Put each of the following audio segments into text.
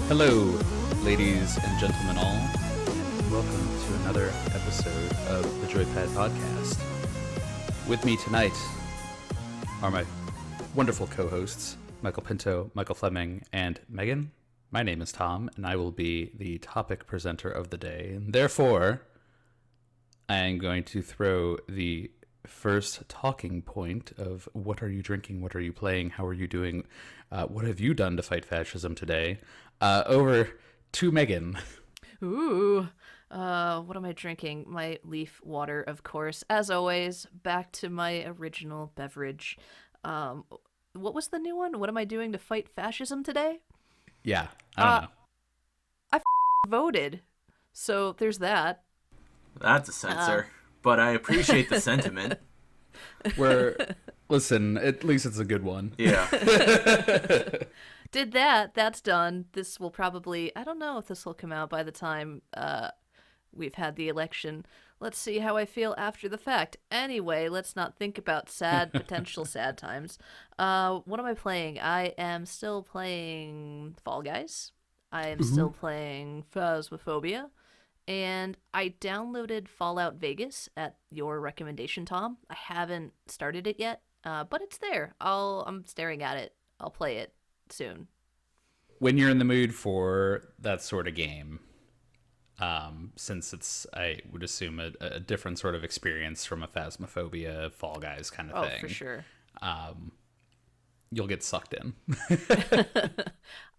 Hello, ladies and gentlemen all. Welcome to another episode of the JoyPad podcast. With me tonight are my wonderful co-hosts, Michael Pinto, Michael Fleming, and Megan. My name is Tom, and I will be the topic presenter of the day. And therefore, I am going to throw the first talking point of what are you drinking, what are you playing, how are you doing, what have you done to fight fascism today, over to Megan. Ooh, what am I drinking? My leaf water, of course. As always, back to my original beverage. What was the new one? What am I doing to fight fascism today? Yeah, I don't know. I voted, so there's that. That's a censor, but I appreciate the sentiment. Listen, at least it's a good one. Yeah. Did that. That's done. This will probably, I don't know if this will come out by the time we've had the election. Let's see how I feel after the fact. Anyway, let's not think about potential sad times. What am I playing? I am still playing Fall Guys. I am still playing Phasmophobia. And I downloaded Fallout Vegas at your recommendation, Tom. I haven't started it yet, but it's there. I'm staring at it. I'll play it soon. When you're in the mood for that sort of game, since it's, I would assume, a different sort of experience from a Phasmophobia, Fall Guys kind of thing. Oh, for sure. You'll get sucked in.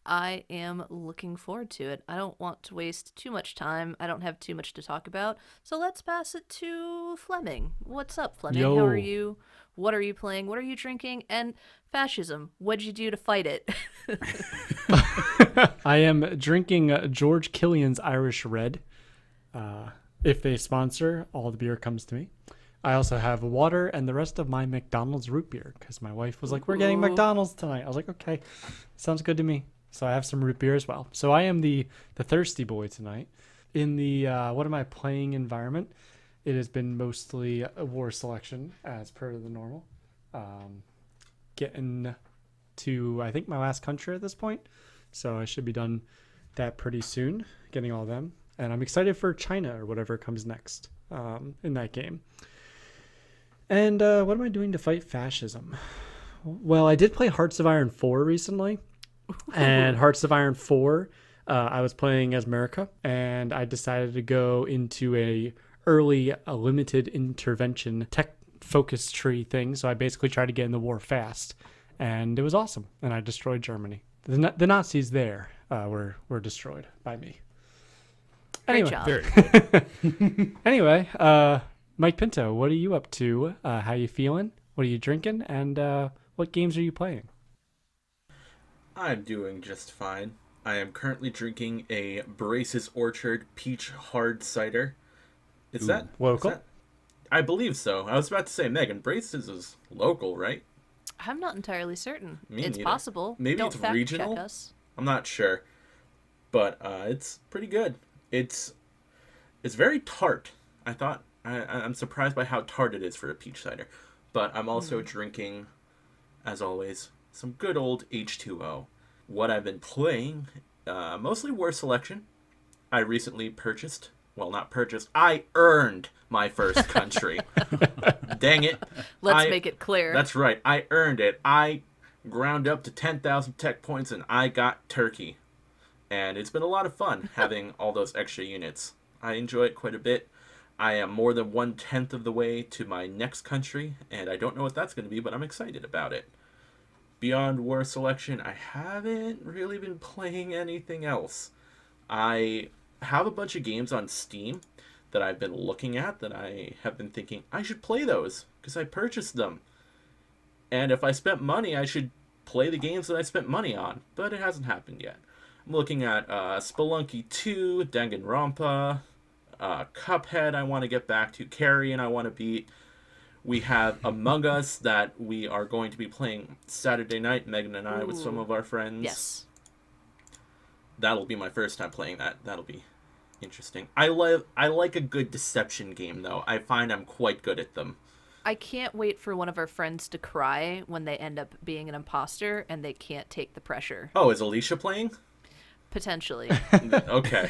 I am looking forward to it. I don't want to waste too much time. I don't have too much to talk about. So let's pass it to Fleming. What's up, Fleming? Yo. How are you? What are you playing? What are you drinking? And fascism, what'd you do to fight it? I am drinking George Killian's Irish Red. If they sponsor, all the beer comes to me. I also have water and the rest of my McDonald's root beer because my wife was like, we're getting McDonald's tonight. I was like, okay, sounds good to me. So I have some root beer as well. So I am the thirsty boy tonight. In the what am I playing environment, it has been mostly a war selection as per the normal. Getting to, I think, my last country at this point. So I should be done that pretty soon, getting all of them. And I'm excited for China or whatever comes next in that game. And what am I doing to fight fascism? Well, I did play Hearts of Iron 4 recently. And Hearts of Iron 4, I was playing as America. And I decided to go into a limited intervention tech focus tree thing. So I basically tried to get in the war fast. And it was awesome. And I destroyed Germany. The Nazis there were destroyed by me. Great Anyway, job. Very good. Anyway, Mike Pinto, what are you up to? How you feeling? What are you drinking? And what games are you playing? I'm doing just fine. I am currently drinking a Brace's Orchard Peach Hard Cider. Is that local? I believe so. I was about to say, Megan, Brace's is local, right? I'm not entirely certain. Me It's neither. possible. Maybe Don't it's fact regional? check us. I'm not sure. But it's pretty good. It's very tart. I'm surprised by how tart it is for a peach cider. But I'm also drinking, as always, some good old H2O. What I've been playing, mostly War Selection. I recently I earned my first country. Dang it. Let's make it clear. That's right. I earned it. I ground up to 10,000 tech points and I got Turkey. And it's been a lot of fun having all those extra units. I enjoy it quite a bit. I am more than 1/10 of the way to my next country, and I don't know what that's going to be, but I'm excited about it. Beyond War Selection, I haven't really been playing anything else. I have a bunch of games on Steam that I've been looking at that I have been thinking, I should play those, because I purchased them. And if I spent money, I should play the games that I spent money on, but it hasn't happened yet. I'm looking at Spelunky 2, Danganronpa, Cuphead I want to get back to, Carrion I want to beat. We have Among Us that we are going to be playing Saturday night, Megan and I, with some of our friends. Yes. That'll be my first time playing that. That'll be interesting. I like a good deception game, though. I find I'm quite good at them. I can't wait for one of our friends to cry when they end up being an imposter and they can't take the pressure. Oh, is Alicia playing? Potentially. Okay.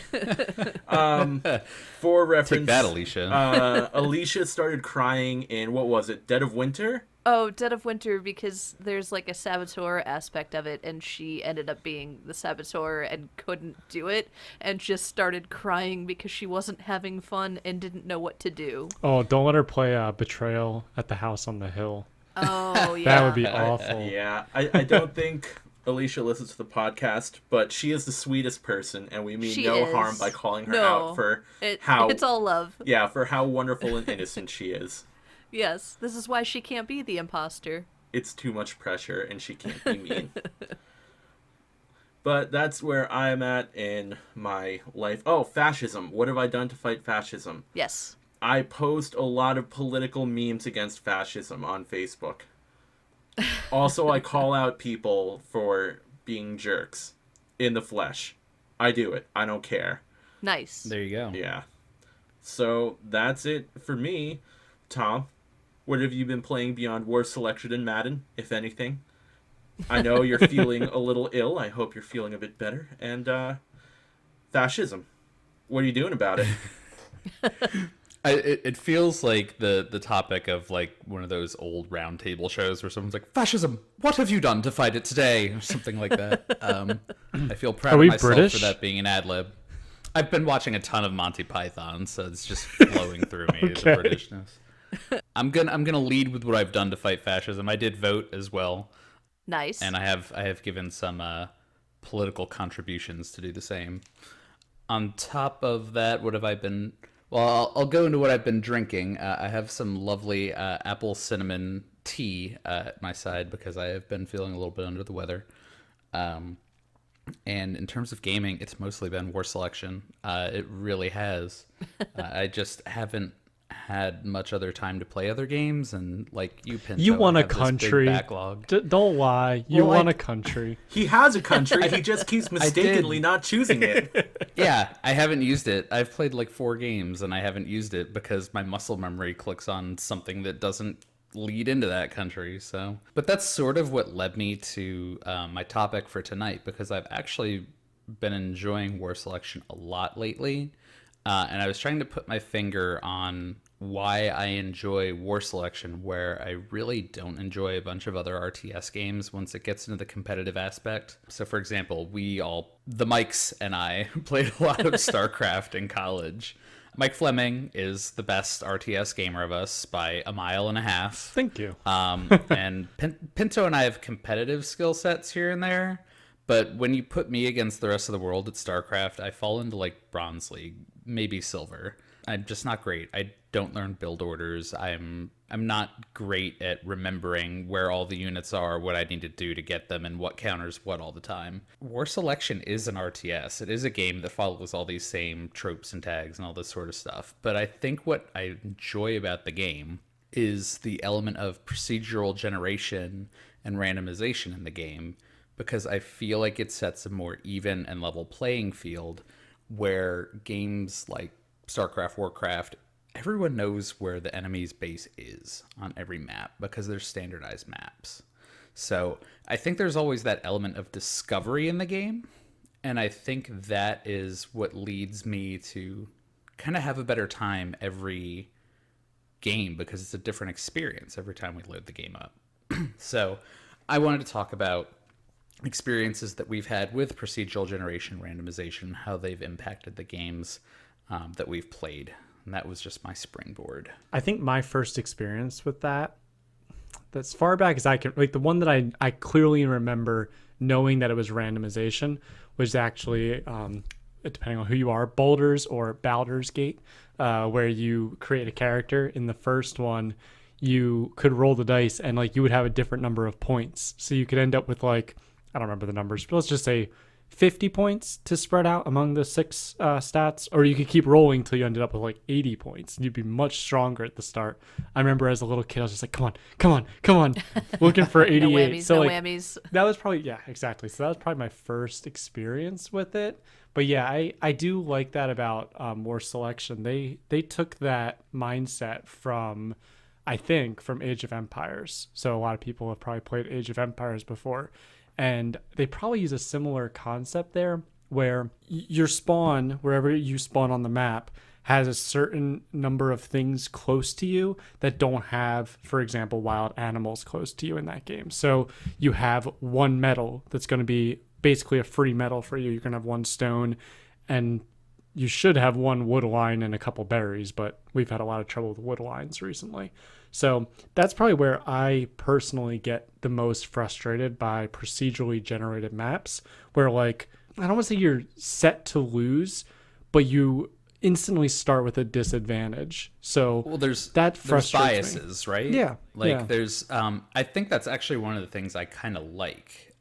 For reference, Take that, Alicia. Alicia started crying in, what was it, Dead of Winter? Oh, Dead of Winter, because there's like a saboteur aspect of it, and she ended up being the saboteur and couldn't do it, and just started crying because she wasn't having fun and didn't know what to do. Oh, don't let her play Betrayal at the House on the Hill. Oh, yeah. That would be awful. Yeah, I don't think Alicia listens to the podcast, but she is the sweetest person, and we mean She no is. harm by calling her No, out for how it's all love. yeah, for how wonderful and innocent she is. Yes, this is why she can't be the imposter. It's too much pressure, and she can't be mean. But that's where I'm at in my life. Oh, fascism. What have I done to fight fascism? Yes. I post a lot of political memes against fascism on Facebook. Also, I call out people for being jerks in the flesh. I do it. I don't care. Nice. There you go. Yeah. So that's it for me. Tom, what have you been playing beyond War Selection and Madden, if anything? I know you're feeling a little ill. I hope you're feeling a bit better. And fascism. What are you doing about it? It feels like the topic of like one of those old round table shows where someone's like, fascism, what have you done to fight it today? Or something like that. I feel proud Are of we myself British? for that being an ad lib. I've been watching a ton of Monty Python, so it's just flowing through me, Okay. the Britishness. I'm gonna lead with what I've done to fight fascism. I did vote as well, Nice. and I have given some political contributions to do the same. On top of that, what have I been? Well, I'll go into what I've been drinking. I have some lovely apple cinnamon tea at my side because I have been feeling a little bit under the weather. And in terms of gaming, it's mostly been War Selection. It really has. I just haven't had much other time to play other games, and like you, Pinto, You want I a have this big country. backlog. Don't lie. You Well, want a country. He has a country. He just keeps mistakenly not choosing it. Yeah, I haven't used it. I've played like 4 games and I haven't used it because my muscle memory clicks on something that doesn't lead into that country. So, but that's sort of what led me to my topic for tonight, because I've actually been enjoying War Selection a lot lately, and I was trying to put my finger on why I enjoy War Selection where I really don't enjoy a bunch of other RTS games once it gets into the competitive aspect. So for example, the Mikes and I played a lot of StarCraft in college. Mike Fleming is the best RTS gamer of us by a mile and a half. Thank you. And Pinto and I have competitive skill sets here and there, but when you put me against the rest of the world at StarCraft, I fall into like Bronze League, maybe Silver. I'm just not great. I don't learn build orders. I'm not great at remembering where all the units are, what I need to do to get them, and what counters what all the time. War Selection is an RTS. It is a game that follows all these same tropes and tags and all this sort of stuff. But I think what I enjoy about the game is the element of procedural generation and randomization in the game, because I feel like it sets a more even and level playing field where games like StarCraft, Warcraft, everyone knows where the enemy's base is on every map because they're standardized maps. So I think there's always that element of discovery in the game, and I think that is what leads me to kind of have a better time every game because it's a different experience every time we load the game up. So I wanted to talk about experiences that we've had with procedural generation randomization, how they've impacted the games that we've played. And that was just my springboard. I think my first experience with that, as far back as I can, like the one that I clearly remember knowing that it was randomization, was actually, depending on who you are, Baldur's or Baldur's Gate, where you create a character. In the first one, you could roll the dice and like you would have a different number of points. So you could end up with like, I don't remember the numbers, but let's just say 50 points to spread out among the 6 stats, or you could keep rolling till you ended up with like 80 points and you'd be much stronger at the start. I remember as a little kid I was just like, come on, looking for 88. No whammies, So no like, whammies. that was probably, yeah, exactly. So that was probably my first experience with it. But yeah, I do like that about War Selection. They took that mindset from, I think, from Age of Empires. So a lot of people have probably played Age of Empires before, and they probably use a similar concept there. where your spawn, wherever you spawn on the map, has a certain number of things close to you that don't have, for example, wild animals close to you in that game. So you have one metal that's going to be basically a free metal for you. You're going to have one stone, and you should have one wood line and a couple berries, but we've had a lot of trouble with wood lines recently. So that's probably where I personally get the most frustrated by procedurally generated maps, where like, I don't want to say you're set to lose, but you instantly start with a disadvantage. So well, there's frustrates biases, me. right? Yeah. Like yeah. there's I think that's actually one of the things I kind of like,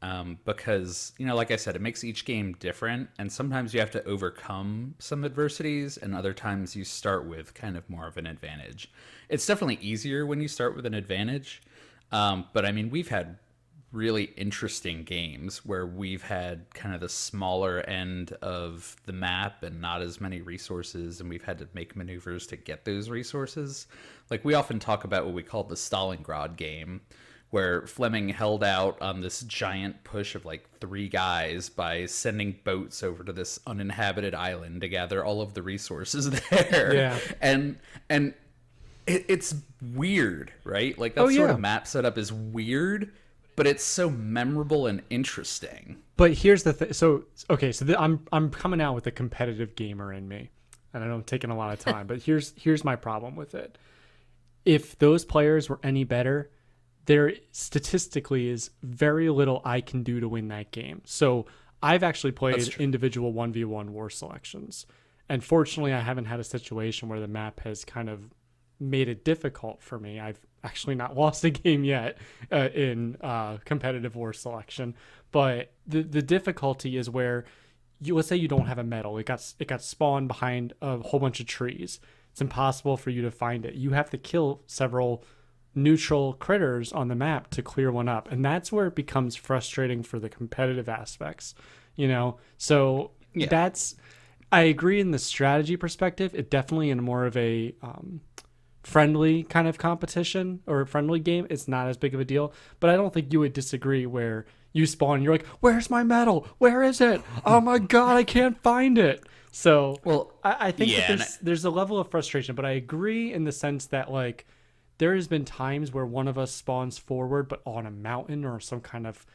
because, you know, like I said, it makes each game different, and sometimes you have to overcome some adversities, and other times you start with kind of more of an advantage. It's definitely easier when you start with an advantage, but I mean, we've had really interesting games where we've had kind of the smaller end of the map and not as many resources, and we've had to make maneuvers to get those resources. Like, we often talk about what we call the Stalingrad game, where Fleming held out on this giant push of like 3 guys by sending boats over to this uninhabited island to gather all of the resources there. Yeah. And it's weird, right? Like, that sort of map setup is weird, but it's so memorable and interesting. But here's the thing. So, okay, so I'm coming out with the competitive gamer in me, and I know I'm taking a lot of time, but here's my problem with it. If those players were any better, there statistically is very little I can do to win that game. So I've actually played individual 1v1 war selections, and fortunately I haven't had a situation where the map has kind of made it difficult for me. I've actually not lost a game yet in competitive war selection, but the difficulty is where let's say you don't have a medal. It got spawned behind a whole bunch of trees. It's impossible for you to find it. You have to kill several neutral critters on the map to clear one up, and that's where it becomes frustrating for the competitive aspects, you know. So I agree in the strategy perspective. It definitely in more of a friendly kind of competition or a friendly game, it's not as big of a deal. But I don't think you would disagree where you spawn, you're like, where's my medal? Where is it? Oh my god, I can't find it. So well, I think that there's a level of frustration, but I agree in the sense that like there has been times where one of us spawns forward but on a mountain or some kind of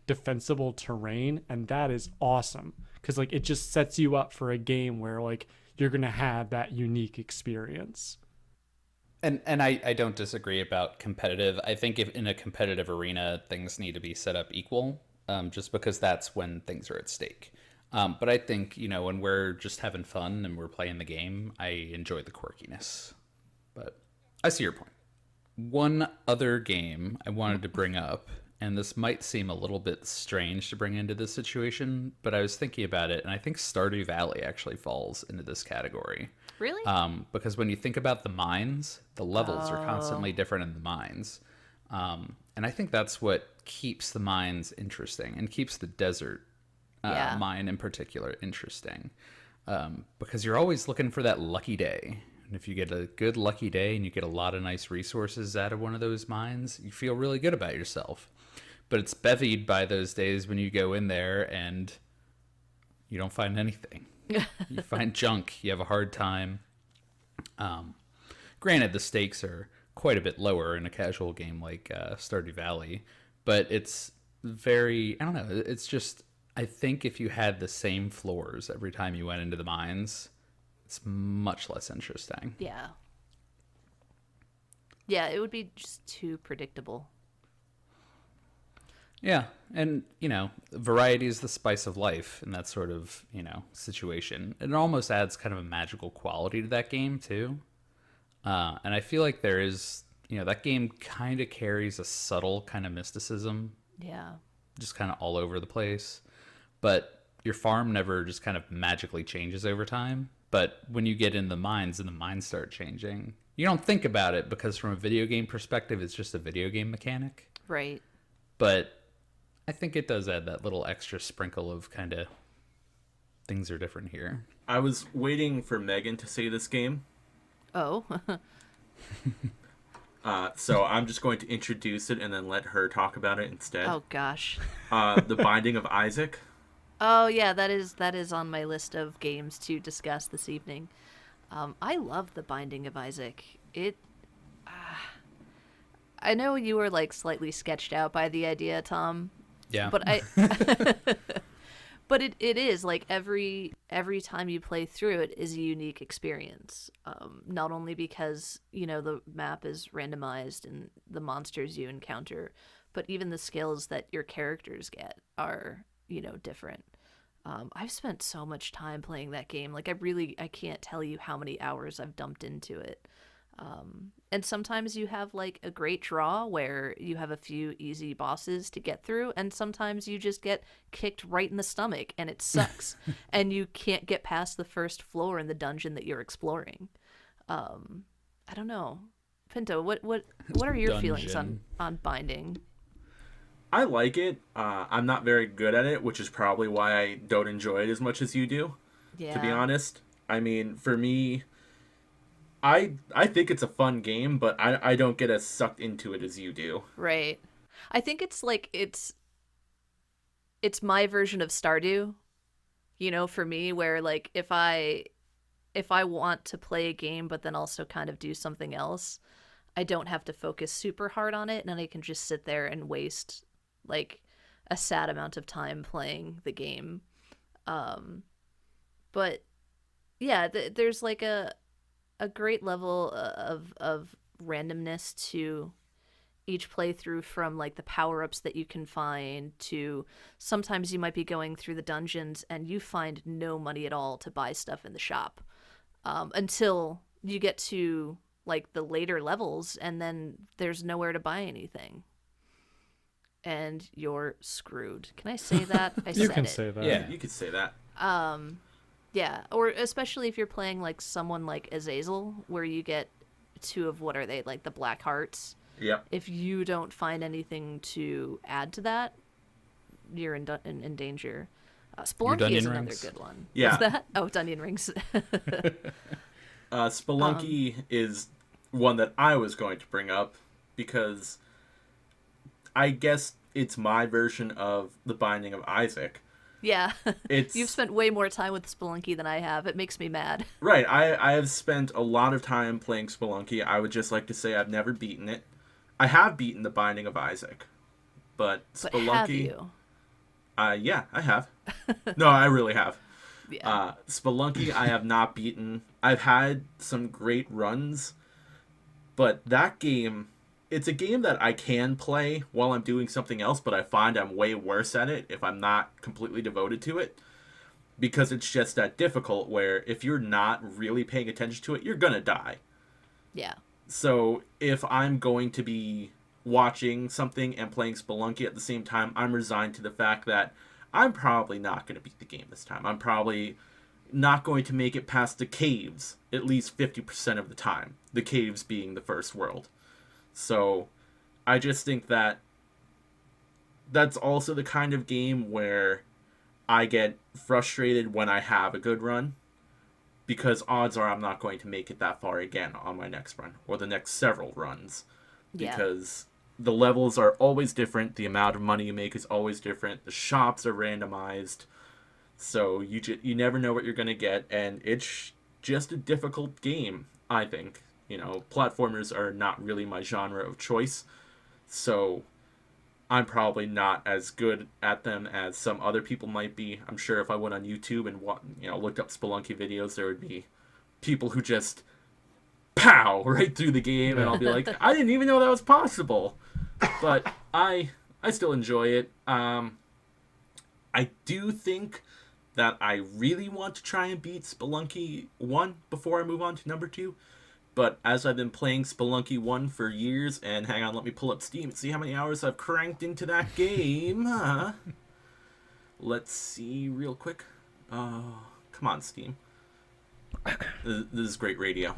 defensible terrain, and that is awesome because like it just sets you up for a game where like you're gonna have that unique experience. And I don't disagree about competitive. I think if in a competitive arena, things need to be set up equal, just because that's when things are at stake. But I think, you know, when we're just having fun and we're playing the game, I enjoy the quirkiness. But I see your point. One other game I wanted to bring up, and this might seem a little bit strange to bring into this situation, but I was thinking about it, and I think Stardew Valley actually falls into this category. Really? Because when you think about the mines, the levels are constantly different in the mines. And I think that's what keeps the mines interesting and keeps the desert mine in particular interesting. Because you're always looking for that lucky day. And if you get a good lucky day and you get a lot of nice resources out of one of those mines, you feel really good about yourself. But it's bevied by those days when you go in there and you don't find anything. You find junk. You have a hard time. Granted, the stakes are quite a bit lower in a casual game like Stardew Valley, but it's very, I don't know, it's just, I think if you had the same floors every time you went into the mines, it's much less interesting. Yeah. Yeah, it would be just too predictable. Yeah, and, you know, variety is the spice of life in that sort of, you know, situation. It almost adds kind of a magical quality to that game, too. And I feel like there is, you know, that game kind of carries a subtle kind of mysticism. Yeah. Just kind of all over the place. But your farm never just kind of magically changes over time. But when you get in the mines and the mines start changing, you don't think about it because from a video game perspective, it's just a video game mechanic. Right. But I think it does add that little extra sprinkle of kind of things are different here. I was waiting for Megan to say this game. Oh. So I'm just going to introduce it and then let her talk about it instead. Oh, gosh. The Binding of Isaac. Oh yeah, that is on my list of games to discuss this evening. I love The Binding of Isaac. I know you were like slightly sketched out by the idea, Tom, Yeah. but I but it is like every time you play through it is a unique experience. Not only because the map is randomized and the monsters you encounter, but even the skills that your characters get are different. I've spent so much time playing that game. Like I can't tell you how many hours I've dumped into it. And sometimes you have like a great draw where you have a few easy bosses to get through, and sometimes you just get kicked right in the stomach and it sucks, and you can't get past the first floor in the dungeon that you're exploring. I don't know, Pinto. What are your feelings on Binding? I like it. I'm not very good at it, which is probably why I don't enjoy it as much as you do. Yeah. To be honest, I mean, for me, I think it's a fun game, but I don't get as sucked into it as you do. Right. I think it's like it's my version of Stardew, for me, where like if I want to play a game but then also kind of do something else, I don't have to focus super hard on it, and I can just sit there and waste like a sad amount of time playing the game. But yeah, there's like a great level of randomness to each playthrough, from like the power-ups that you can find to sometimes you might be going through the dungeons and you find no money at all to buy stuff in the shop, until you get to like the later levels, and then there's nowhere to buy anything and you're screwed. Can I say that? You can say that. Yeah. You could say that. Yeah, or especially if you're playing like someone like Azazel, where you get two of, what are they, like the black hearts. Yep. If you don't find anything to add to that, you're in danger. Spelunky is another good one. Yeah. What's that? Oh, Dunyan Rings. Spelunky is one that I was going to bring up because I guess it's my version of The Binding of Isaac. Yeah. It's You've spent way more time with Spelunky than I have. It makes me mad. Right. I have spent a lot of time playing Spelunky. I would just like to say I've never beaten it. I have beaten The Binding of Isaac, but Spelunky. But have you? Yeah, I have. No, I really have. Yeah. Spelunky, I have not beaten. I've had some great runs, but that game, it's a game that I can play while I'm doing something else, but I find I'm way worse at it if I'm not completely devoted to it, because it's just that difficult where if you're not really paying attention to it, you're gonna die. Yeah. So if I'm going to be watching something and playing Spelunky at the same time, I'm resigned to the fact that I'm probably not going to beat the game this time. I'm probably not going to make it past the caves at least 50% of the time. The caves being the first world. So I just think that that's also the kind of game where I get frustrated when I have a good run, because odds are I'm not going to make it that far again on my next run or the next several runs. Because the levels are always different, the amount of money you make is always different, the shops are randomized, so you never know what you're going to get, and it's just a difficult game, I think. Platformers are not really my genre of choice, so I'm probably not as good at them as some other people might be. I'm sure if I went on YouTube and looked up Spelunky videos, there would be people who just pow right through the game, and I'll be like, I didn't even know that was possible. But I still enjoy it. I do think that I really want to try and beat Spelunky 1 before I move on to number 2. But as I've been playing Spelunky 1 for years, and hang on, let me pull up Steam and see how many hours I've cranked into that game. Let's see real quick. Come on, Steam. This is great radio.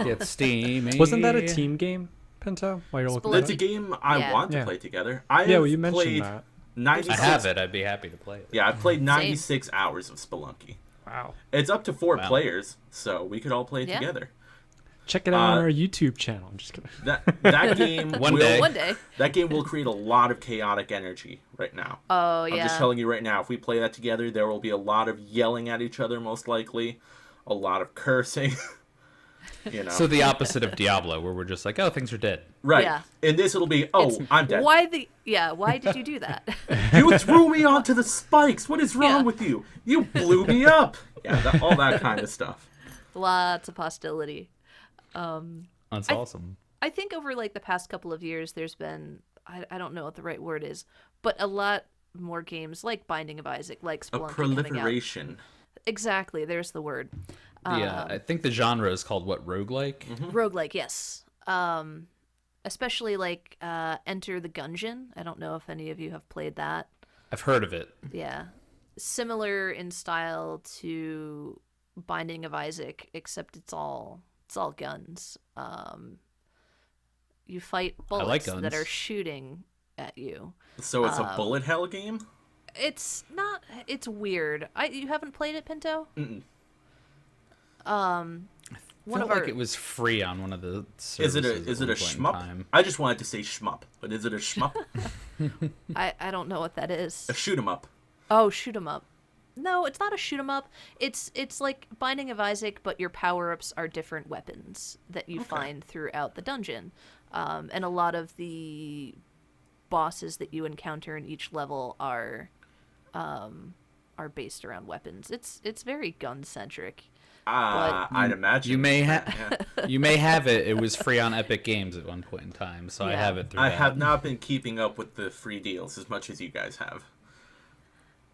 Get steamy. Wasn't that a team game, Pinto? While you're looking That's at a it? game I want to play together. I Yeah, have well, you mentioned played that. 96. I have it. I'd be happy to play it. Yeah, I've played 96 hours of Spelunky. Wow. It's up to 4 Wow. players, so we could all play it Yeah. together. Check it out on our YouTube channel. I'm just kidding. That game One will, day. One day. That game will create a lot of chaotic energy right now. Oh, I'm just telling you right now, if we play that together, there will be a lot of yelling at each other, most likely. A lot of cursing. You know. So the opposite of Diablo, where we're just like, oh, things are dead. Right. Yeah. In this, it'll be, I'm dead. Why did you do that? You threw me onto the spikes. What is wrong Yeah. with you? You blew me up. Yeah, all that kind of stuff. Lots of hostility. That's awesome. I think over like the past couple of years, there's been, I don't know what the right word is, but a lot more games like Binding of Isaac, like A Spelunky proliferation. coming out. Exactly, there's the word. Yeah, I think the genre is called what, roguelike? Roguelike, yes. Especially like Enter the Gungeon. I don't know if any of you have played that. I've heard of it. Yeah. Similar in style to Binding of Isaac, except it's all guns. You fight bullets like that guns. are shooting at you. So it's a bullet hell game? It's not. It's weird. You haven't played it, Pinto? Mm-mm. One Felt of like it was free on one of the services. Is it a shmup? Time. I just wanted to say shmup, but is it a shmup? I don't know what that is. A shoot 'em up. Oh, shoot 'em up. No, it's not a shoot 'em up. It's like Binding of Isaac, but your power-ups are different weapons that you find throughout the dungeon. And a lot of the bosses that you encounter in each level are based around weapons. It's very gun-centric. I'd imagine. You may you may have it. It was free on Epic Games at one point in time, so I Yeah. have it through I that. have not been keeping up with the free deals as much as you guys have.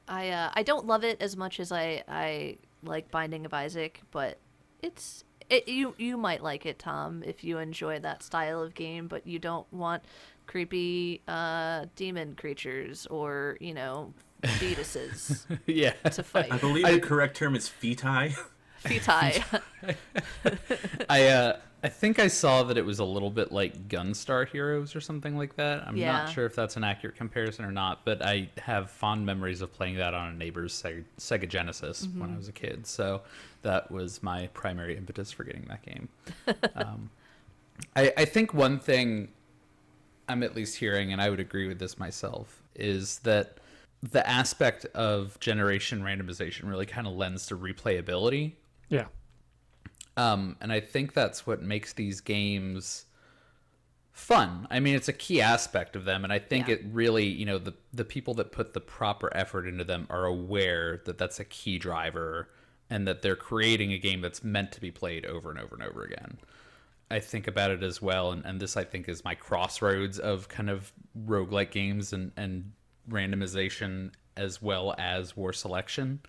I don't love it as much as I like Binding of Isaac, but you might like it, Tom, if you enjoy that style of game, but you don't want creepy demon creatures or fetuses Yeah. to fight. I believe the correct term is feti. Feti. I think I saw that it was a little bit like Gunstar Heroes or something like that. I'm Yeah. not sure if that's an accurate comparison or not, but I have fond memories of playing that on a neighbor's Sega Genesis when I was a kid. So that was my primary impetus for getting that game. I think one thing I'm at least hearing, and I would agree with this myself, is that the aspect of generation randomization really kind of lends to replayability. Yeah. And I think that's what makes these games fun. I mean, it's a key aspect of them, and I think it really, the people that put the proper effort into them are aware that that's a key driver and that they're creating a game that's meant to be played over and over and over again. I think about it as well, and this I think is my crossroads of kind of roguelike games and randomization as well as war selection.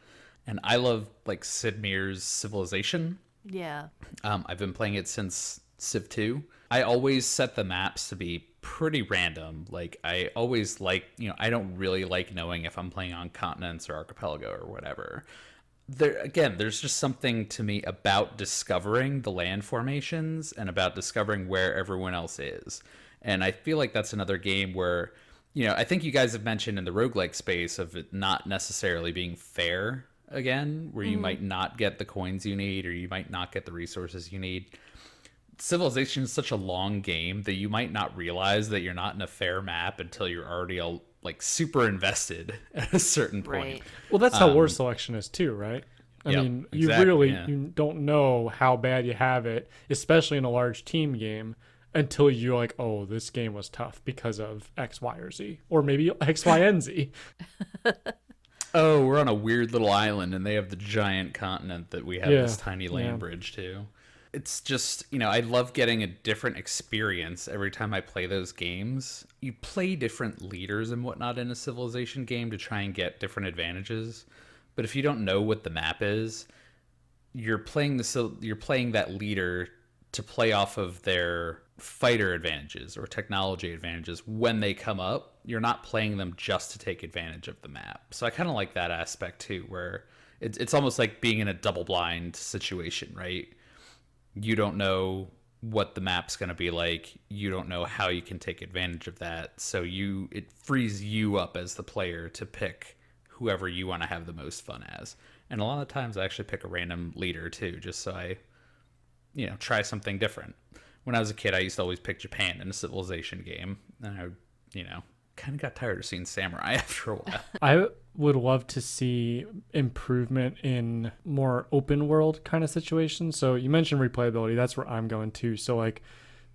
And I love like Sid Meier's Civilization. Yeah. I've been playing it since Civ 2. I always set the maps to be pretty random. Like I always like, I don't really like knowing if I'm playing on continents or archipelago or whatever. There's just something to me about discovering the land formations and about discovering where everyone else is. And I feel like that's another game where, I think you guys have mentioned in the roguelike space of it not necessarily being fair again, where you might not get the coins you need or you might not get the resources you need. Civilization is such a long game that you might not realize that you're not in a fair map until you're already super invested at a certain point. Right. Well, that's how war selection is too, right? I Yep, mean, exactly, you don't know how bad you have it, especially in a large team game, until you're like, oh, this game was tough because of X, Y, or Z, or maybe X, Y, and Z. Oh, we're on a weird little island and they have the giant continent that we have Yeah, this tiny land yeah. bridge to. It's just, I love getting a different experience every time I play those games. You play different leaders and whatnot in a Civilization game to try and get different advantages. But if you don't know what the map is, you're playing that leader to play off of their fighter advantages or technology advantages when they come up. You're not playing them just to take advantage of the map. So I kind of like that aspect too, where it's almost like being in a double blind situation, right? You don't know what the map's going to be like. You don't know how you can take advantage of that. So it frees you up as the player to pick whoever you want to have the most fun as. And a lot of times I actually pick a random leader too, just so I try something different. When I was a kid, I used to always pick Japan in a Civilization game, and I kind of got tired of seeing samurai after a while. I would love to see improvement in more open world kind of situations. So you mentioned replayability. That's where I'm going to. So like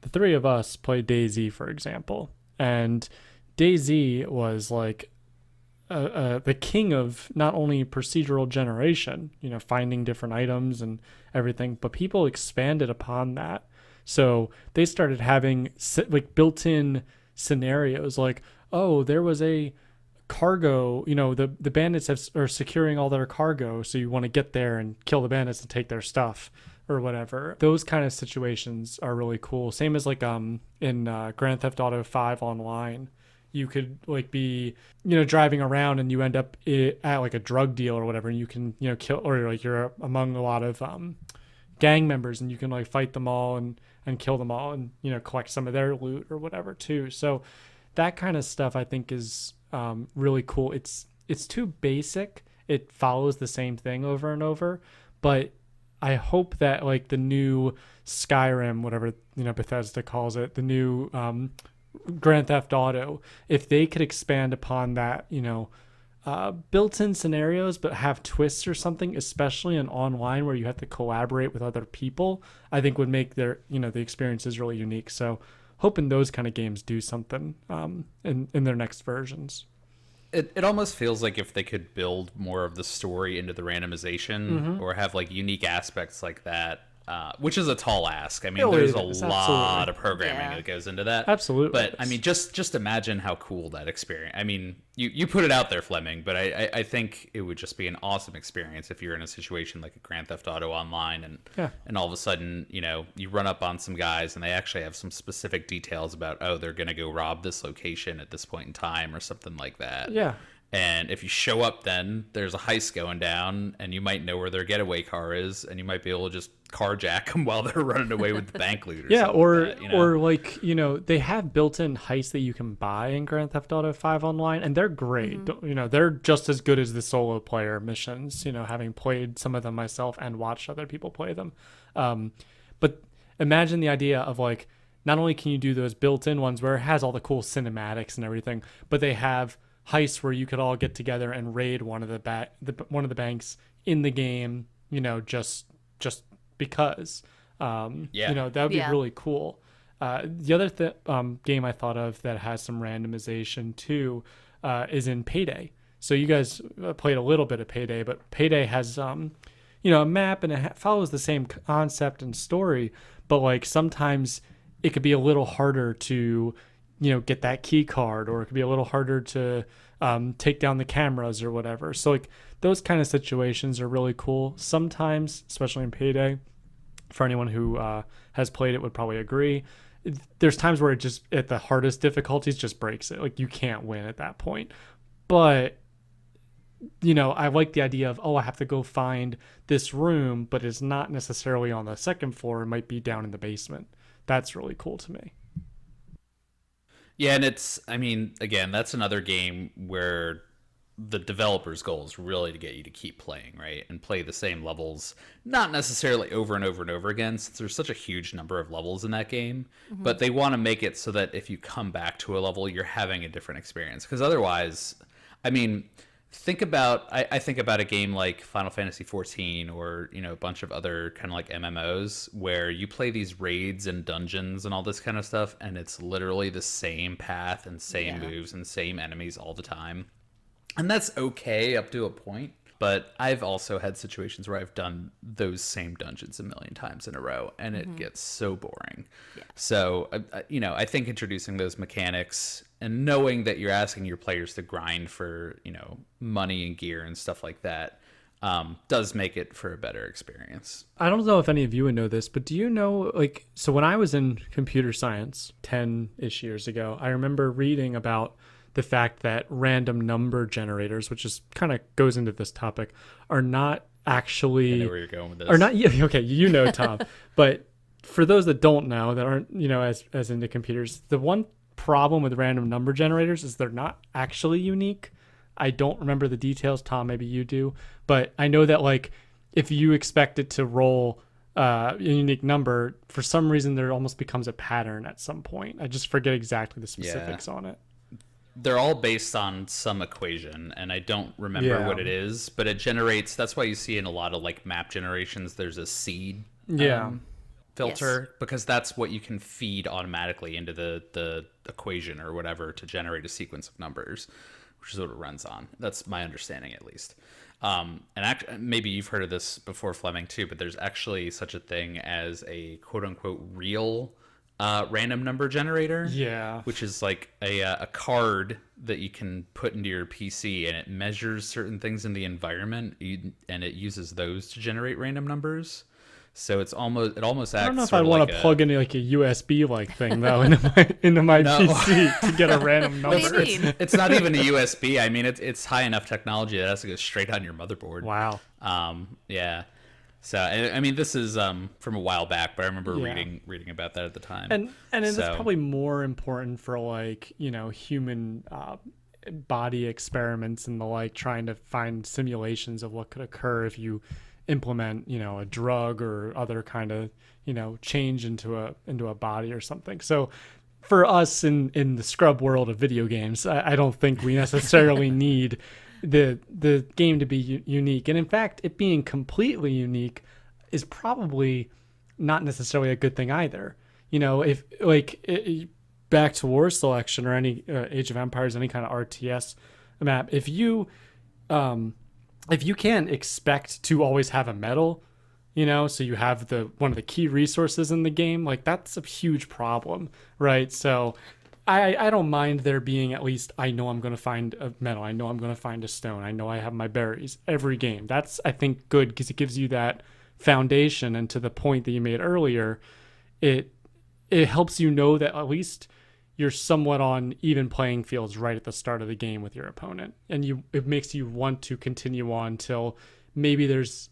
the three of us played DayZ, for example, and DayZ was like the king of not only procedural generation, finding different items and everything, but people expanded upon that. So they started having like built-in scenarios like, oh, there was a cargo, the bandits are securing all their cargo, so you want to get there and kill the bandits and take their stuff or whatever. Those kind of situations are really cool. Same as like in Grand Theft Auto 5 online, you could like be driving around and you end up at like a drug deal or whatever, and you can kill, or like you're among a lot of gang members and you can like fight them all and kill them all and collect some of their loot or whatever too. So that kind of stuff I think is really cool. It's too basic. It follows the same thing over and over, but I hope that like the new Skyrim, whatever Bethesda calls it, the new Grand Theft Auto, if they could expand upon that, built-in scenarios but have twists or something, especially in online where you have to collaborate with other people, I think would make their the experiences really unique. So hoping those kind of games do something in their next versions. It almost feels like if they could build more of the story into the randomization, or have like unique aspects like that, which is a tall ask. I mean, there's a lot of programming that goes into that. Absolutely. But I mean, just imagine how cool that experience. I mean, you put it out there, Fleming, but I think it would just be an awesome experience if you're in a situation like a Grand Theft Auto Online and all of a sudden, you run up on some guys and they actually have some specific details about, oh, they're going to go rob this location at this point in time or something like that. Yeah. And if you show up, then there's a heist going down, and you might know where their getaway car is, and you might be able to just carjack them while they're running away with the bank loot. Or like they have built-in heists that you can buy in Grand Theft Auto 5 online, and they're great. They're just as good as the solo player missions. Having played some of them myself and watched other people play them. But imagine the idea of like, not only can you do those built-in ones where it has all the cool cinematics and everything, but they have heists where you could all get together and raid one of the banks in the game, just because. That would be really cool. The other game I thought of that has some randomization too is in Payday. So you guys played a little bit of Payday, but Payday has a map and it follows the same concept and story, but like sometimes it could be a little harder to get that key card, or it could be a little harder to take down the cameras or whatever. So like those kind of situations are really cool. Sometimes, especially in Payday, for anyone who has played it would probably agree, there's times where it just, at the hardest difficulties, just breaks it. Like you can't win at that point. But I like the idea of, I have to go find this room, but it's not necessarily on the second floor. It might be down in the basement. That's really cool to me. Yeah, and again, that's another game where the developer's goal is really to get you to keep playing, right? And play the same levels, not necessarily over and over and over again, since there's such a huge number of levels in that game, but they want to make it so that if you come back to a level, you're having a different experience. Because otherwise, think about a game like Final Fantasy XIV or a bunch of other kind of like MMOs where you play these raids and dungeons and all this kind of stuff, and it's literally the same path and same moves and same enemies all the time. And that's okay up to a point, but I've also had situations where I've done those same dungeons a million times in a row, and it gets so boring. So I think introducing those mechanics and knowing that you're asking your players to grind for money and gear and stuff like that does make it for a better experience. I don't know if any of you would know this, but do you know, so when I was in computer science 10-ish years ago, I remember reading about the fact that random number generators, which is kind of goes into this topic, are not actually... I know where you're going with this. Are not, okay, Tom. But for those that don't know, that aren't, as into computers, the one problem with random number generators is they're not actually unique. I don't remember the details. Tom, maybe you do. But I know that, if you expect it to roll a unique number, for some reason there almost becomes a pattern at some point. I just forget exactly the specifics on it. They're all based on some equation, and I don't remember what it is, but it generates. That's why you see in a lot of like map generations, there's a seed filter, because that's what you can feed automatically into the equation or whatever to generate a sequence of numbers, which is what it runs on. That's my understanding, at least. And maybe you've heard of this before, Fleming, too, but there's actually such a thing as a quote-unquote real random number generator. Yeah. Which is like a card that you can put into your PC, and it measures certain things in the environment, and it uses those to generate random numbers. So it almost acts. I don't know if I want to plug in like a USB like thing though into my PC to get a random number. What do you mean? It's not even a USB. I mean, it's high enough technology that it has to go straight on your motherboard. Wow. Yeah. So I mean, this is from a while back, but I remember reading about that at the time. And it's probably more important for like, you know, human body experiments and the like, trying to find simulations of what could occur if you implement, you know, a drug or other kind of, you know, change into a body or something. So for us in the scrub world of video games, I don't think we necessarily need the game to be unique. And in fact, it being completely unique is probably not necessarily a good thing either. You know, if like back to War Selection or any Age of Empires, any kind of RTS map, if you can't expect to always have a medal, you know, so you have one of the key resources in the game, like that's a huge problem, right? So I don't mind there being at least, I know I'm going to find a medal, I know I'm going to find a stone, I know I have my berries every game. That's, I think, good because it gives you that foundation. And to the point that you made earlier, it helps you know that at least you're somewhat on even playing fields right at the start of the game with your opponent. And it makes you want to continue on till maybe there's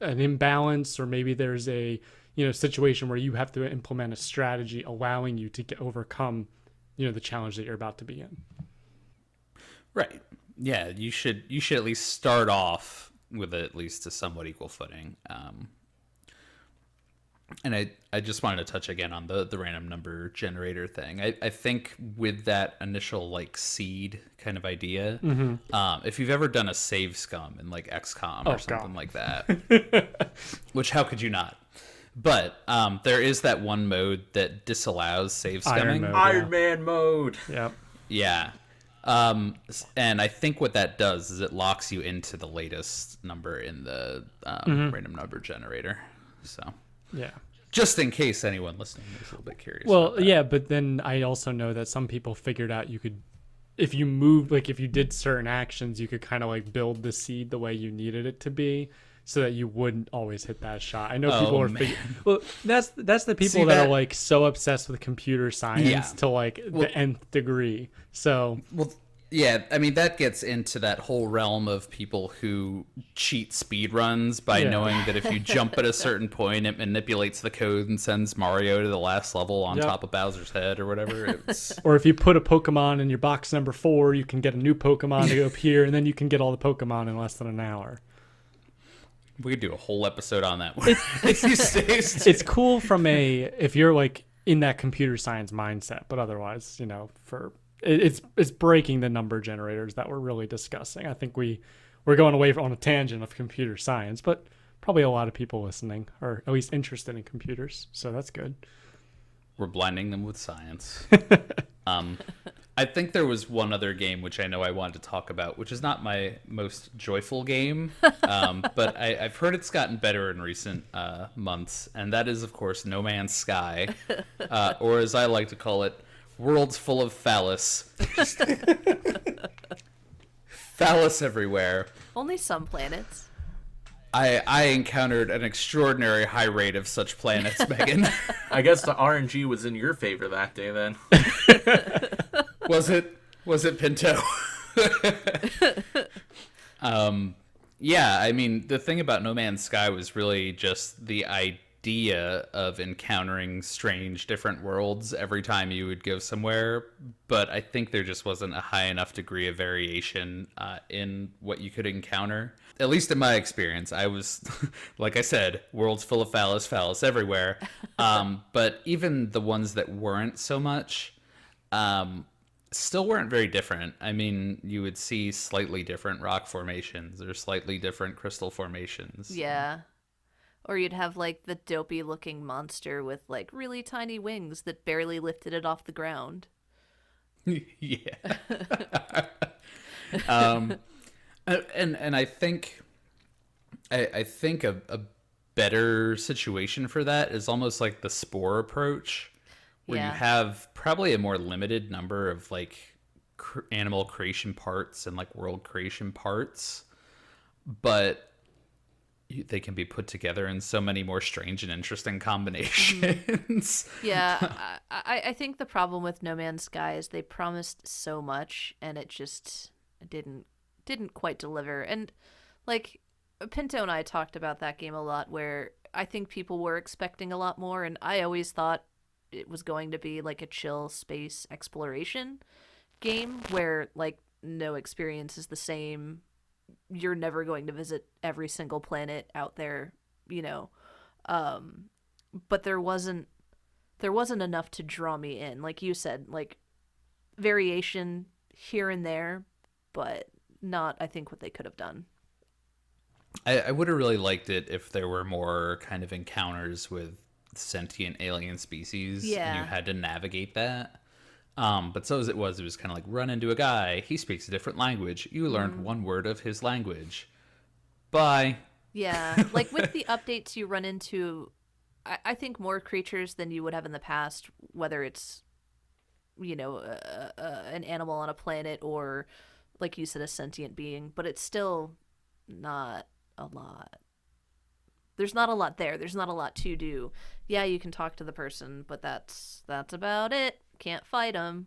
an imbalance, or maybe there's a, you know, situation where you have to implement a strategy allowing you to overcome, you know, the challenge that you're about to be in. Right. Yeah, you should at least start off with at least a somewhat equal footing. And I just wanted to touch again on the random number generator thing. I think with that initial like seed kind of idea, if you've ever done a save scum in like XCOM or something like that, which how could you not? But there is that one mode that disallows save scumming. Iron Man mode. Yep. Yeah. And I think what that does is it locks you into the latest number in the random number generator. So yeah, just in case anyone listening is a little bit curious. Well, yeah, but then I also know that some people figured out you could, if you moved, like if you did certain actions, you could kind of like build the seed the way you needed it to be, so that you wouldn't always hit that shot. I know people are well, that's the people that are like so obsessed with computer science to like the nth degree. So yeah, I mean that gets into that whole realm of people who cheat speed runs by knowing that if you jump at a certain point, it manipulates the code and sends Mario to the last level on top of Bowser's head or whatever. Or if you put a Pokemon in your box number 4, you can get a new Pokemon to go appear, and then you can get all the Pokemon in less than an hour. We could do a whole episode on that. It's cool from if you're like in that computer science mindset, but otherwise, you know, it's breaking the number generators that we're really discussing. I think we're going away on a tangent of computer science, but probably a lot of people listening are at least interested in computers, so that's good. We're blinding them with science. I think there was one other game which I know I wanted to talk about, which is not my most joyful game, but I've heard it's gotten better in recent months, and that is, of course, No Man's Sky, or as I like to call it, Worlds Full of Phallus. Just phallus everywhere. Only some planets. I encountered an extraordinary high rate of such planets, Megan. I guess the RNG was in your favor that day then. Was it Pinto? Yeah, I mean, the thing about No Man's Sky was really just the idea of encountering strange different worlds every time you would go somewhere, but I think there just wasn't a high enough degree of variation in what you could encounter. At least in my experience, I was, like I said, worlds full of phallus everywhere. But even the ones that weren't so much, still weren't very different. I mean, you would see slightly different rock formations or slightly different crystal formations. Yeah. Or you'd have like the dopey looking monster with like really tiny wings that barely lifted it off the ground. Yeah. And I think a better situation for that is almost like the Spore approach, where Yeah. you have probably a more limited number of like animal creation parts and like world creation parts, but they can be put together in so many more strange and interesting combinations. Yeah, I think the problem with No Man's Sky is they promised so much and it just didn't quite deliver. And like Pinto and I talked about that game a lot, where I think people were expecting a lot more, and I always thought it was going to be like a chill space exploration game where like no experience is the same. You're never going to visit every single planet out there, you know. But there wasn't enough to draw me in. Like you said, like variation here and there, but not, I think, what they could have done. I would have really liked it if there were more kind of encounters with sentient alien species, and Yeah. you had to navigate that. But so as it was kind of like run into a guy. He speaks a different language. You learned one word of his language. Bye. Yeah, like with the updates, you run into, I think, more creatures than you would have in the past, whether it's, you know, an animal on a planet or, like you said, a sentient being, but it's still not a lot. There's not a lot there. There's not a lot to do. Yeah, you can talk to the person, but that's about it. Can't fight them.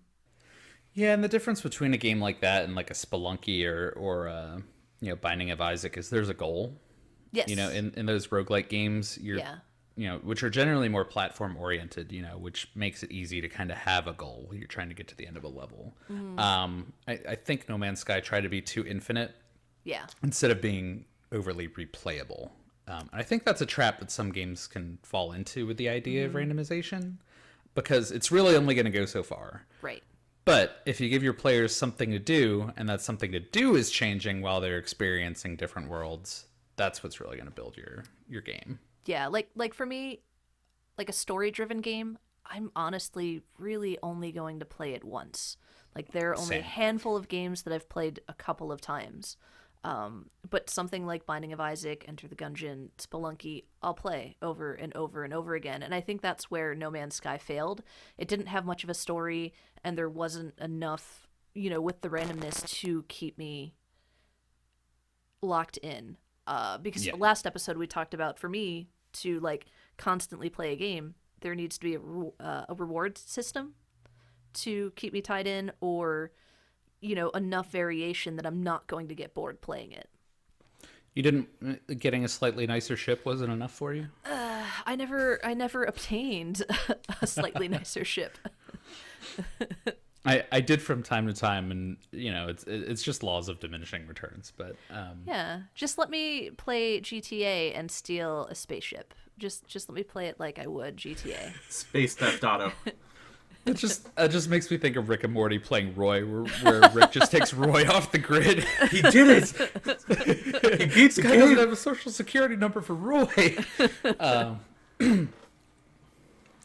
Yeah, and the difference between a game like that and like a Spelunky or Binding of Isaac is there's a goal. Yes. You know, in those roguelike games, Yeah. which are generally more platform oriented, which makes it easy to kind of have a goal when you're trying to get to the end of a level. I think No Man's Sky tried to be too infinite Yeah. instead of being overly replayable. I think that's a trap that some games can fall into with the idea of randomization, because it's really only going to go so far. Right. But if you give your players something to do, and that something to do is changing while they're experiencing different worlds, that's what's really going to build your game. Yeah, like for me, like a story-driven game, I'm honestly really only going to play it once. Like there are only a Same. handful of games that I've played a couple of times. But something like Binding of Isaac, Enter the Gungeon, Spelunky, I'll play over and over and over again. And I think that's where No Man's Sky failed. It didn't have much of a story, and there wasn't enough, with the randomness to keep me locked in. Because Yeah. last episode we talked about, for me to like constantly play a game, there needs to be a reward system to keep me tied in, or enough variation that I'm not going to get bored playing it. You didn't getting a slightly nicer ship wasn't enough for you? I never obtained a slightly nicer ship. I did from time to time, and it's just laws of diminishing returns. But Yeah, just let me play GTA and steal a spaceship. Just let me play it like I would GTA. Space Theft Auto. it just makes me think of Rick and Morty playing Roy, where Rick just takes Roy off the grid. He did it. He beats the Guy doesn't game. have a social security number for Roy. No,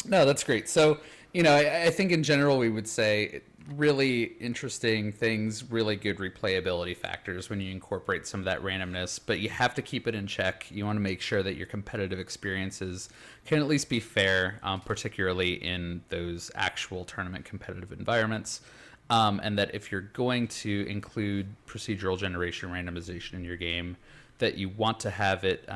that's great. So, I think in general we would say really interesting things, really good replayability factors when you incorporate some of that randomness, but you have to keep it in check. You want to make sure that your competitive experiences can at least be fair, particularly in those actual tournament competitive environments. And that if you're going to include procedural generation randomization in your game, that you want to have it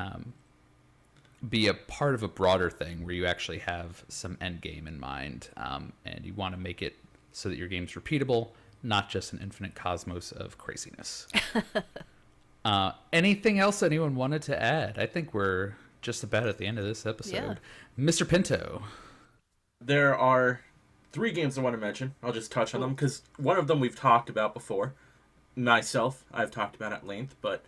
be a part of a broader thing where you actually have some end game in mind, and you want to make it so that your game's repeatable, not just an infinite cosmos of craziness. Anything else anyone wanted to add? I think we're just about at the end of this episode. Yeah. Mr. Pinto. There are 3 games I want to mention. I'll just touch on them because one of them we've talked about before. Myself, I've talked about at length, but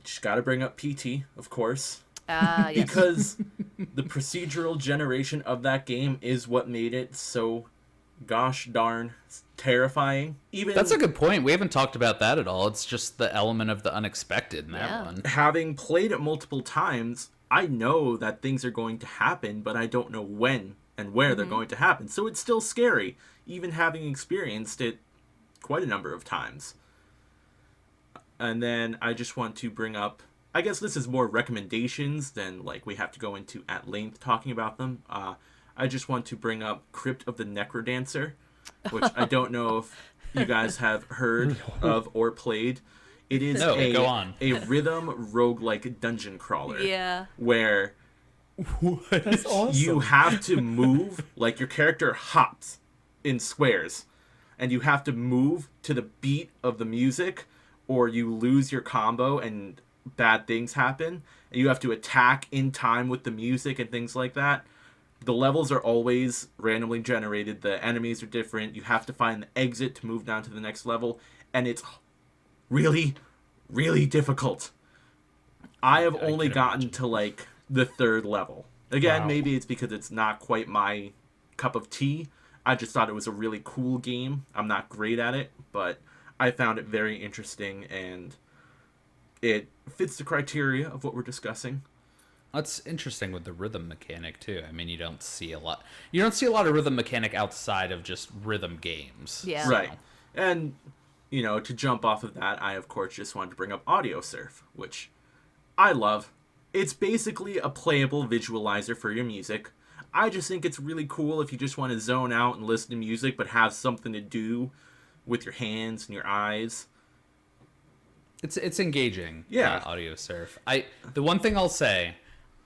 just got to bring up PT, of course. Yes. Because the procedural generation of that game is what made it so gosh darn terrifying. Even That's a good point. We haven't talked about that at all. It's just the element of the unexpected in that Yeah. one. having played it multiple times, I know that things are going to happen, but I don't know when and where they're going to happen. So it's still scary, even having experienced it quite a number of times. And then I just want to bring up, I guess this is more recommendations than like we have to go into at length talking about them. I just want to bring up Crypt of the Necrodancer, which I don't know if you guys have heard of or played. It is No, go on. a rhythm roguelike dungeon crawler. Yeah. Where That's awesome. you have to move, like your character hops in squares, and you have to move to the beat of the music, or you lose your combo and bad things happen. And you have to attack in time with the music and things like that. The levels are always randomly generated. The enemies are different. You have to find the exit to move down to the next level. And it's really, really difficult. I have only gotten to like the 3rd level. Again, Wow. maybe it's because it's not quite my cup of tea. I just thought it was a really cool game. I'm not great at it, but I found it very interesting, and it fits the criteria of what we're discussing. That's interesting with the rhythm mechanic too. I mean, you don't see a lot of rhythm mechanic outside of just rhythm games. Yeah. Right. And, you know, to jump off of that, I, of course, just wanted to bring up Audio Surf, which I love. It's basically a playable visualizer for your music. I just think it's really cool if you just want to zone out and listen to music, but have something to do with your hands and your eyes. It's engaging. Yeah. Audio Surf. The one thing I'll say,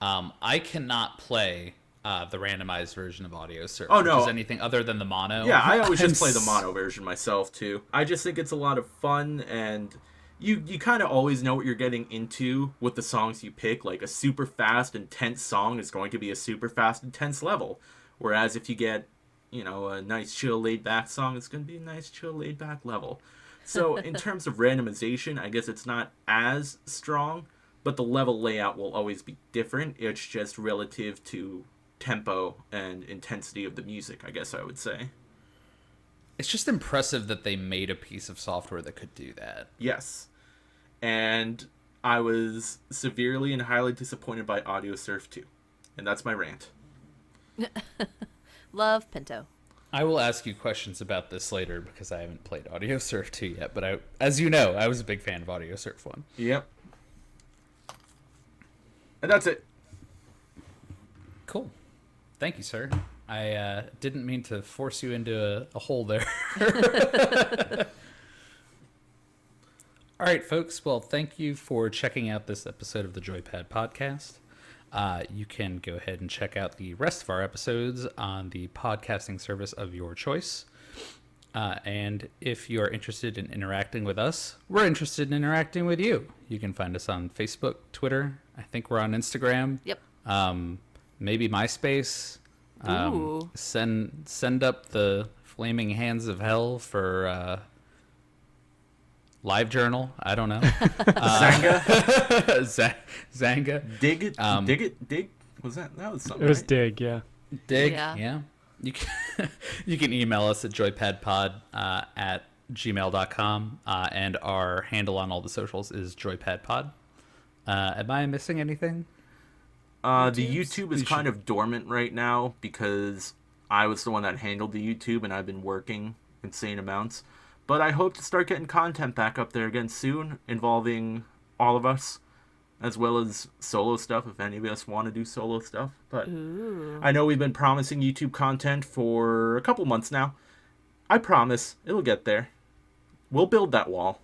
I cannot play the randomized version of Audio Surf. Oh, no. Which is anything other than the mono. Yeah, I always just I'm play the mono version myself, too. I just think it's a lot of fun, and you kind of always know what you're getting into with the songs you pick. Like, a super fast, intense song is going to be a super fast, intense level. Whereas if you get, you know, a nice, chill, laid-back song, it's going to be a nice, chill, laid-back level. So, in terms of randomization, I guess it's not as strong, but the level layout will always be different. It's just relative to tempo and intensity of the music, I guess I would say. It's just impressive that they made a piece of software that could do that. Yes. And I was severely and highly disappointed by Audio Surf 2. And that's my rant. Love Pinto. I will ask you questions about this later because I haven't played Audio Surf 2 yet, but as you know, I was a big fan of Audio Surf 1. Yep. And that's it. Cool. Thank you, sir. I didn't mean to force you into a hole there. All right, folks. Well, thank you for checking out this episode of the JoyPad podcast. You can go ahead and check out the rest of our episodes on the podcasting service of your choice. And if you are interested in interacting with us, we're interested in interacting with you. You can find us on Facebook, Twitter. I think we're on Instagram. Yep. Maybe MySpace. Ooh. Send up the flaming hands of hell for LiveJournal. I don't know. Zanga. Zanga. Dig it. Dig. Was that was something, It was right? Dig, yeah. Dig. Yeah. Yeah. You can you can email us at joypadpod at gmail.com, and our handle on all the socials is joypadpod. Am I missing anything? The YouTube is kind of dormant right now because I was the one that handled the YouTube and I've been working insane amounts. But I hope to start getting content back up there again soon involving all of us, as well as solo stuff if any of us want to do solo stuff. But I know we've been promising YouTube content for a couple months now. I promise it'll get there. We'll build that wall.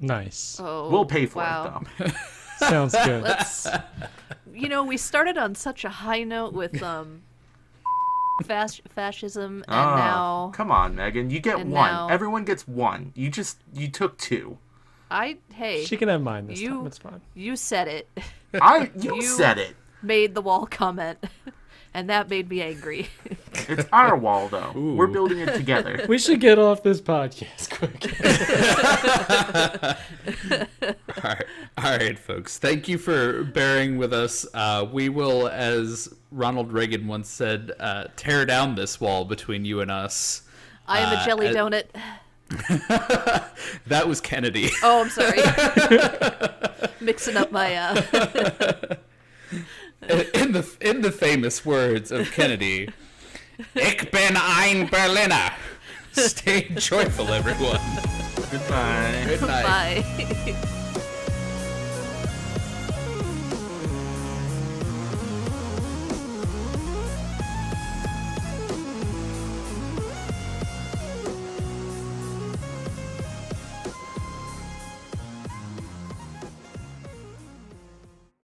Nice. Oh, We'll pay for wow. it, though. Sounds good. Let's. We started on such a high note with fascism, and now Come on, Megan. You get and one. now- Everyone gets one. You took two. Hey, She can have mine this you- time. It's fine. you said it. You said it. Made the wall comment, and that made me angry. It's our wall, though. Ooh. We're building it together. We should get off this podcast quick. All right, folks. Thank you for bearing with us. We will, as Ronald Reagan once said, tear down this wall between you and us. I am a jelly donut. That was Kennedy. Oh, I'm sorry. Mixing up my In the famous words of Kennedy, "Ich bin ein Berliner." Stay joyful, everyone. Goodbye. Good night. bye.